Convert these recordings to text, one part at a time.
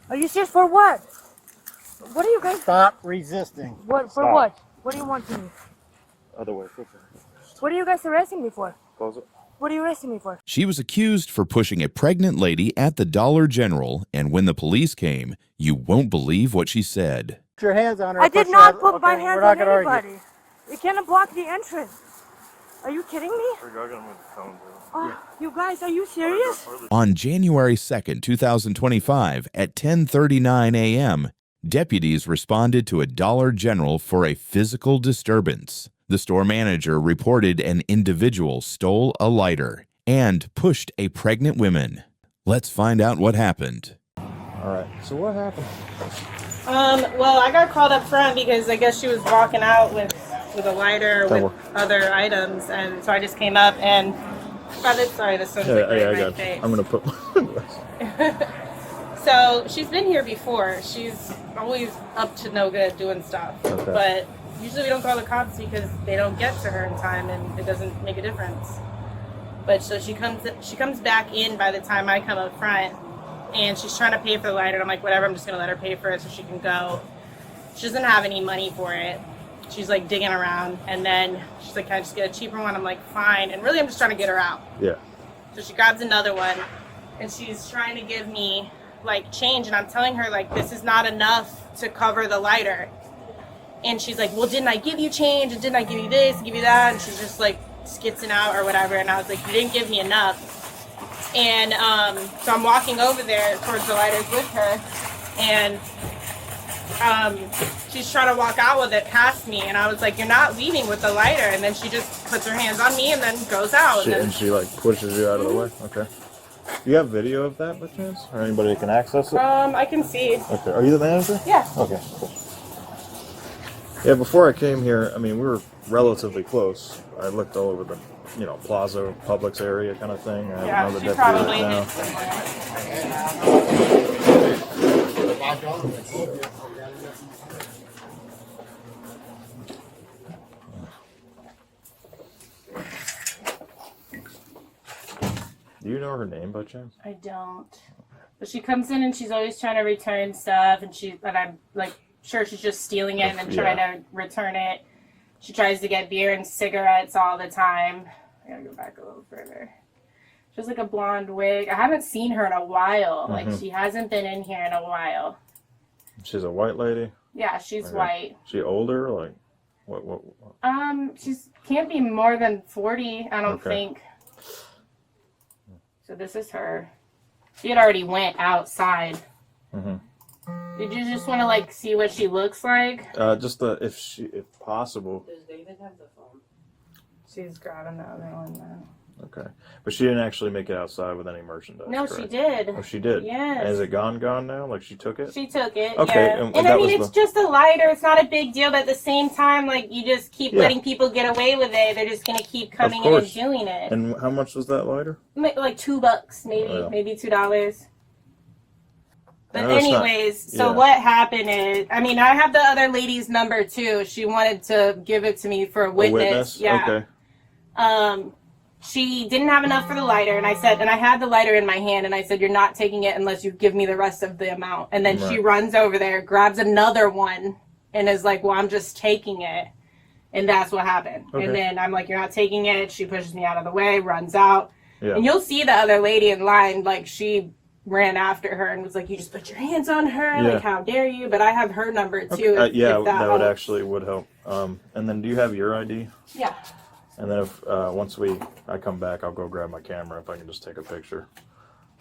Are you serious? For what? What are you guys? Stop resisting. What for? Stop. What? What do you want from me? Other way. What are you guys arresting me for? Close it. What are you arresting me for? She was accused for pushing a pregnant lady at the Dollar General, and when the police came, you won't believe what she said. Put your hands on her. I did not put my okay, hands we're not on gonna anybody. argue. You can't block the entrance. Are you kidding me? Oh, you guys, are you serious? On January 2nd, 2025, at 10:39 a.m., deputies responded to a Dollar General for a physical disturbance. The store manager reported an individual stole a lighter and pushed a pregnant woman. Let's find out what happened. All right. So what happened? Well, I got called up front because I guess she was walking out with a lighter with other items, and so I just came up and. Sorry, this one's like right in my face. I'm gonna put. So she's been here before. She's always up to no good doing stuff, but usually we don't call the cops because they don't get to her in time, and it doesn't make a difference. But so she comes back in by the time I come up front, and she's trying to pay for the lighter. And I'm like, whatever, I'm just gonna let her pay for it so she can go. She doesn't have any money for it. She's like digging around, and then she's like, can I just get a cheaper one? I'm like, fine. And really, I'm just trying to get her out. Yeah. So she grabs another one, and she's trying to give me like change, and I'm telling her like, this is not enough to cover the lighter. And she's like, well, didn't I give you change? And didn't I give you this, give you that? And she's just like skitzing out or whatever. And I was like, you didn't give me enough. And so I'm walking over there towards the lighters with her, and she's trying to walk out with it past me, and I was like, you're not leaving with the lighter. And then she just puts her hands on me and then goes out. And she like pushes you out of the way. Okay. Do you have video of that by chance, or anybody that can access it? I can see. Okay. Are you the manager? Yeah. Okay. Cool. Yeah. Before I came here, I mean, we were relatively close. I looked all over the, Plaza Publix area kind of thing. I Yeah, know the she deputy probably now. hit somewhere. Do you know her name by chance? I don't. But she comes in and she's always trying to return stuff, and I'm like sure she's just stealing it and then trying to return it. She tries to get beer and cigarettes all the time. I gotta go back a little further. She has like a blonde wig. I haven't seen her in a while. Like she hasn't been in here in a while. She's a white lady. Yeah, she's white. She older? Like what? She's can't be more than 40, I don't think. So this is her. She had already went outside. Did you just want to like see what she looks like? Just if possible. Does David have the phone? She's grabbing the other one now. Okay, but she didn't actually make it outside with any merchandise. No, correct? she did. Oh, she did. Yes. And is it gone now? Like she took it? She took it. Okay, Yeah. and And that I mean, was it's just a lighter. It's not a big deal. But at the same time, like you just keep letting people get away with it. They're just gonna keep coming in and doing it. And how much was that lighter? Like $2, maybe $2. But anyways, so what happened is, I mean, I have the other lady's number too. She wanted to give it to me for a witness. Yeah. Okay. She didn't have enough for the lighter, and I had the lighter in my hand, and I said, you're not taking it unless you give me the rest of the amount. And then she runs over there, grabs another one, and is like, well, I'm just taking it. And that's what happened. Okay. And then I'm like, you're not taking it. She pushes me out of the way, runs out. Yeah. And you'll see the other lady in line, like she ran after her and was like, you just put your hands on her, like how dare you? But I have her number too. Okay. If that would actually help. And then do you have your ID? Yeah. And then if once I come back, I'll go grab my camera if I can just take a picture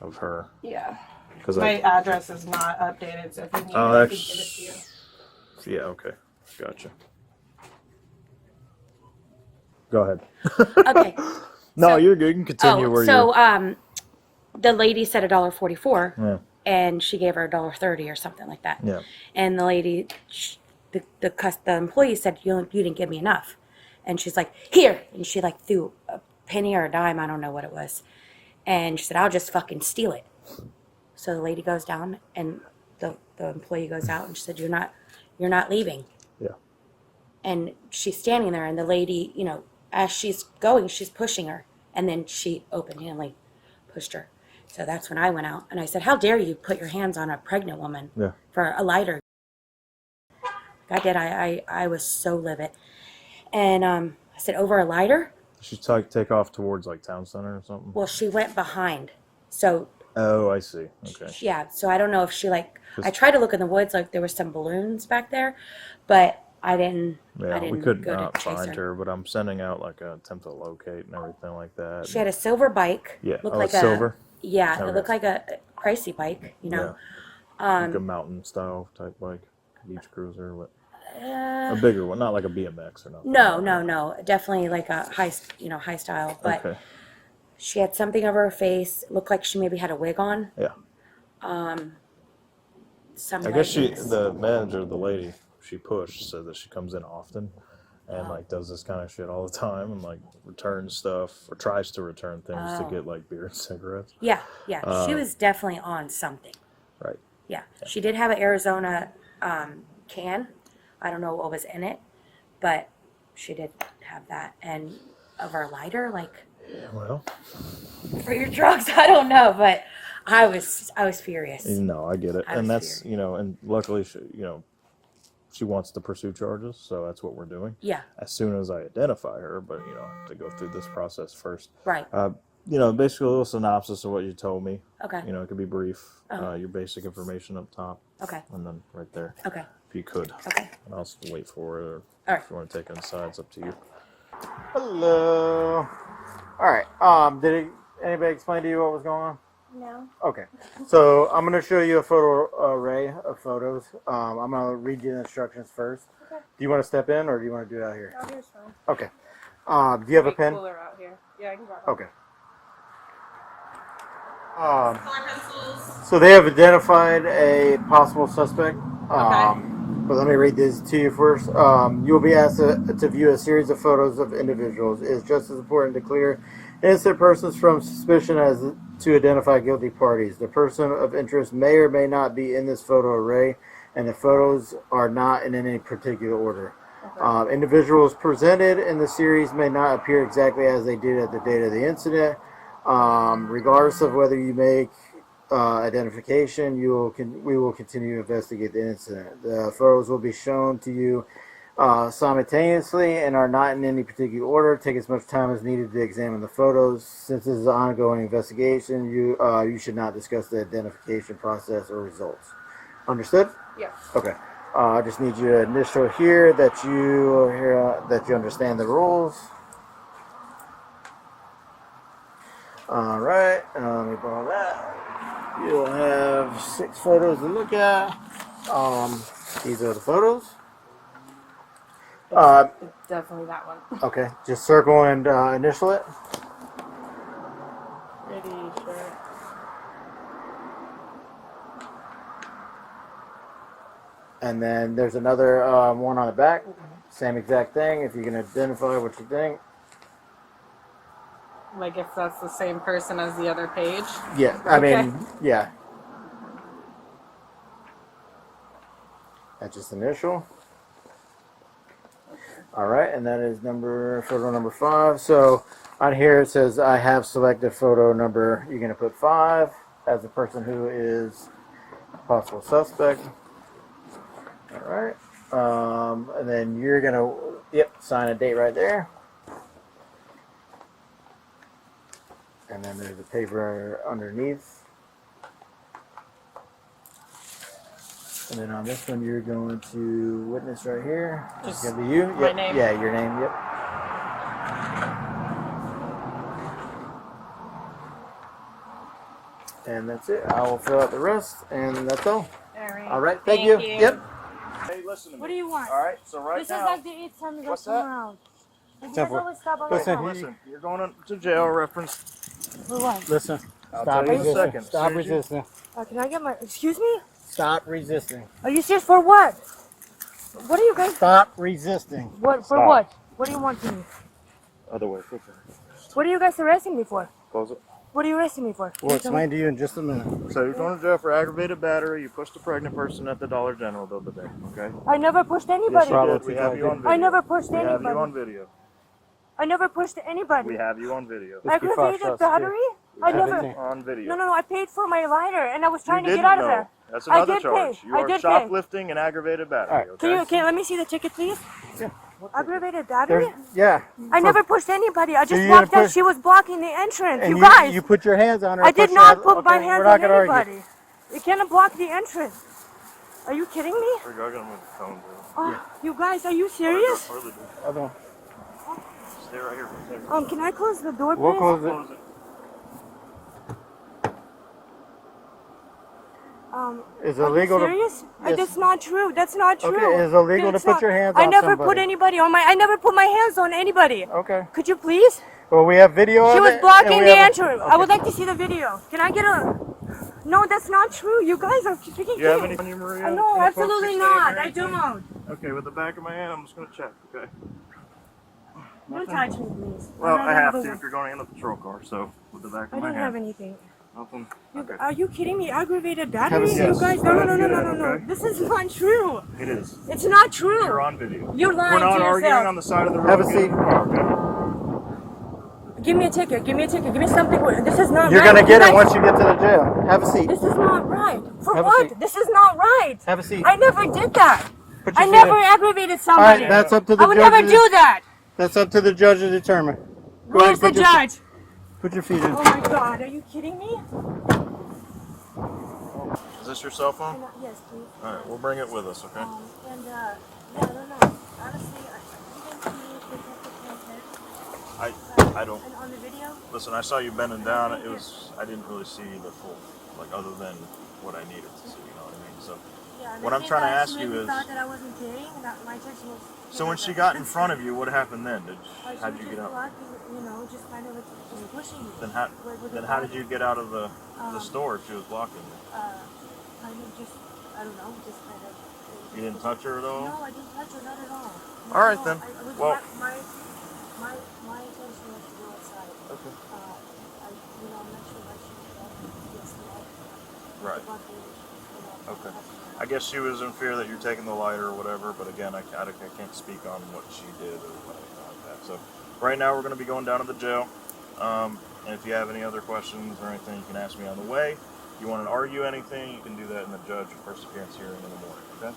of her. Yeah. Because my address is not updated, so if you need it, I can give it to you. Yeah. Okay. Gotcha. Go ahead. Okay. No, you're good. You can continue where you're. The lady said $1.44, and she gave her $1.30 or something like that. Yeah. And the lady, the employee said, you didn't give me enough. And she's like, here. And she like threw a penny or a dime. I don't know what it was. And she said, I'll just fucking steal it. So the lady goes down and the employee goes out and she said, you're not leaving. Yeah. And she's standing there and the lady, as she's going, she's pushing her. And then she open-handedly pushed her. So that's when I went out and I said, how dare you put your hands on a pregnant woman for a lighter? I did. I was so livid. And I said, over a lighter? Did she take off towards like town center or something? Well, she went behind. So. Oh, I see. Okay. Yeah. So I don't know if she like, I tried to look in the woods, like there was some balloons back there, but I didn't. Yeah, I didn't we could go not to chase find her, but I'm sending out like a attempt to locate and everything like that. She had a silver bike. Yeah. Looked Oh, like silver? Yeah, Okay. it looked like a crazy bike, you know. Yeah. Like a mountain style type bike, beach cruiser, but a bigger one, not like a BMX or nothing. No, definitely like a high style. But Okay. she had something over her face. It looked like she maybe had a wig on. Yeah. Some I guess leggings. the manager, the lady she pushed, said that she comes in often and like does this kind of shit all the time and like returns stuff or tries to return things to get like beer and cigarettes. Yeah. She was definitely on something. Right. Yeah. She did have an Arizona can. I don't know what was in it, but she did have that. And of her lighter, like Well, for your drugs, I don't know, but I was furious. no, I get it. I And was that's, furious. you know, and luckily she wants to pursue charges, so that's what we're doing. Yeah. As soon as I identify her, but to go through this process first. Right. Basically a little synopsis of what you told me. Okay. It could be brief. Your basic information up top. Okay. And then right there. Okay. If you could. Okay. And I'll wait for it, or All right. if you want to take it inside, it's up to you. Hello. All right. Did anybody explain to you what was going on? No. Okay. So I'm going to show you a photo array of photos. I'm going to read you the instructions first. Okay. Do you want to step in, or do you want to do it out here? Out here's fine. Okay. Do you have a pen? Cooler out here. Yeah, I can go. Okay. Color pencils. So they have identified a possible suspect. Okay. But let me read this to you first. You will be asked to view a series of photos of individuals. It is just as important to clear innocent persons from suspicion as to identify guilty parties. The person of interest may or may not be in this photo array, and the photos are not in any particular order. Okay. Individuals presented in the series may not appear exactly as they did at the date of the incident. Regardless of whether you make identification, we will continue to investigate the incident. The photos will be shown to you simultaneously and are not in any particular order. Take as much time as needed to examine the photos. Since this is an ongoing investigation, you should not discuss the identification process or results. Understood? Yeah. Okay. I just need you to initial here that you understand the rules. All right. Let me borrow that. You'll have 6 photos to look at. These are the photos. It's definitely that one. Okay. Just circle and initial it. Pretty sure. And then there's another one on the back. Same exact thing. If you can identify what you think. Like if that's the same person as the other page. Yeah. I mean, yeah. That's just initial. All right, and that is photo number 5. So on here it says I have selected photo number. You're gonna put 5 as the person who is possible suspect. All right, and then you're gonna sign a date right there. And then there's a paper underneath. And then on this one, you're going to witness right here. It's going to be you. My name? Yeah, your name. Yep. And that's it. I will fill out the rest, and that's all. All right. Thank you. Yep. Hey, listen to me. What do you want? All right, so right This now. is like the 8th time you What's go that? around. You guys Temple. always stop on Listen, my Listen, you're going to jail reference. For what? Listen. I'll Stop tell you in a resisting. second. Stop Seriously? resisting. Can I get my... Excuse me? Stop resisting. Are you serious? For what? What are you guys... Stop resisting. What? For Stop. what? What do you want from me? Other way, flip it. What are you guys arresting me for? Close it. What are you arresting me for? Can We'll you tell me? explain to you in just a minute. So you're going to jail for aggravated battery. You pushed a pregnant person at the Dollar General the other day, okay? I never pushed anybody. Yes, you did. We have you on video. I never pushed We have anybody. you on video. I never pushed anybody. We have you on video. Aggravated battery? We I never. On video. No. I paid for my lighter, and I was trying to didn't get out of know. there. That's I another did charge. pay. You I are did shoplifting and aggravated battery. All Okay. Can you let me see the ticket, please? Yeah. Aggravated battery? Yeah. I never pushed anybody. I just you walked didn't out. push- She was blocking the entrance. And you guys. you put your hands on her. I and did pushed her not out. put my Okay, hands we're not on gonna argue. anybody. You cannot block the entrance. Are you kidding me? We're going with the phone, bro. Oh, you guys, are you serious? Other one. Stay right here for a second. Can I close the door, please? We'll close it. Close it. Is it Are illegal you to? serious? Yes. That's not true. That's not true. Okay, is it illegal to It's put not- your hands I on never somebody? put anybody on my. I never put my hands on anybody. Okay. Could you please? Well, we have video of She it. was and blocking we the have entrance. I would like to see the video. Can I get a? No, that's not true. You guys are freaking You have kidding. any on you, Maria? No, Any absolutely folks not. or I anything? don't. Okay, with the back of my hand, I'm just gonna check. Okay. Don't touch me, please. Well, I'm I not have gonna to go- if you're going in the patrol car. So with the back I of my don't have hand, anything. nothing. Okay. Are you kidding me? Aggravated battery? seat. You guys? No. Okay. This is not true. It is. It's not true. You're on video. You're lying We're not to arguing yourself. on the side of the road. Have a Get in seat. the car, okay? Give me a ticket. Give me a ticket. Give me something. This is not You're right. gonna get You it guys- once you get to the jail. Have a seat. This is not right. For Have a what? seat. This is not right. Have a seat. I never did that. Put your I feet never in. aggravated All somebody. right, that's up to the I would judge. never do that. That's up to the judge to determine. Go Where's the ahead, put judge? Put your feet in. Oh my God. Are you kidding me? Is this your cell phone? Yes, please. All right, we'll bring it with us, okay? Yeah, I don't know. Honestly, I didn't see if they took the I don't. And on the video? Listen, I saw you bending down. It was. I didn't really see the full, like other than what I needed to see. You know what I mean? So. Yeah, What I'm trying to ask you is- thought that I wasn't kidding, and that my intention was. So when she got in front of you, what happened then? How'd you get out? Just kind of just pushing me. Then how? With Then the how did body. you get out of the store if she was blocking you? Kind of just, I don't know, just kind of. You didn't touch her at all? No, I didn't touch her, not at all. Not All right, at then. It was Well- my intention was to go outside. Okay. I'm not sure why she did that. Yes, Right. Okay. I guess she was in fear that you're taking the lighter or whatever, but again, I can't speak on what she did or anything like that. So right now we're going to be going down to the jail. And if you have any other questions or anything, you can ask me on the way. If you want to argue anything, you can do that in the judge first appearance hearing in the morning, okay?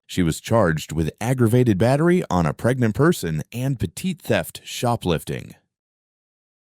She was charged with aggravated battery on a pregnant person and petite theft shoplifting.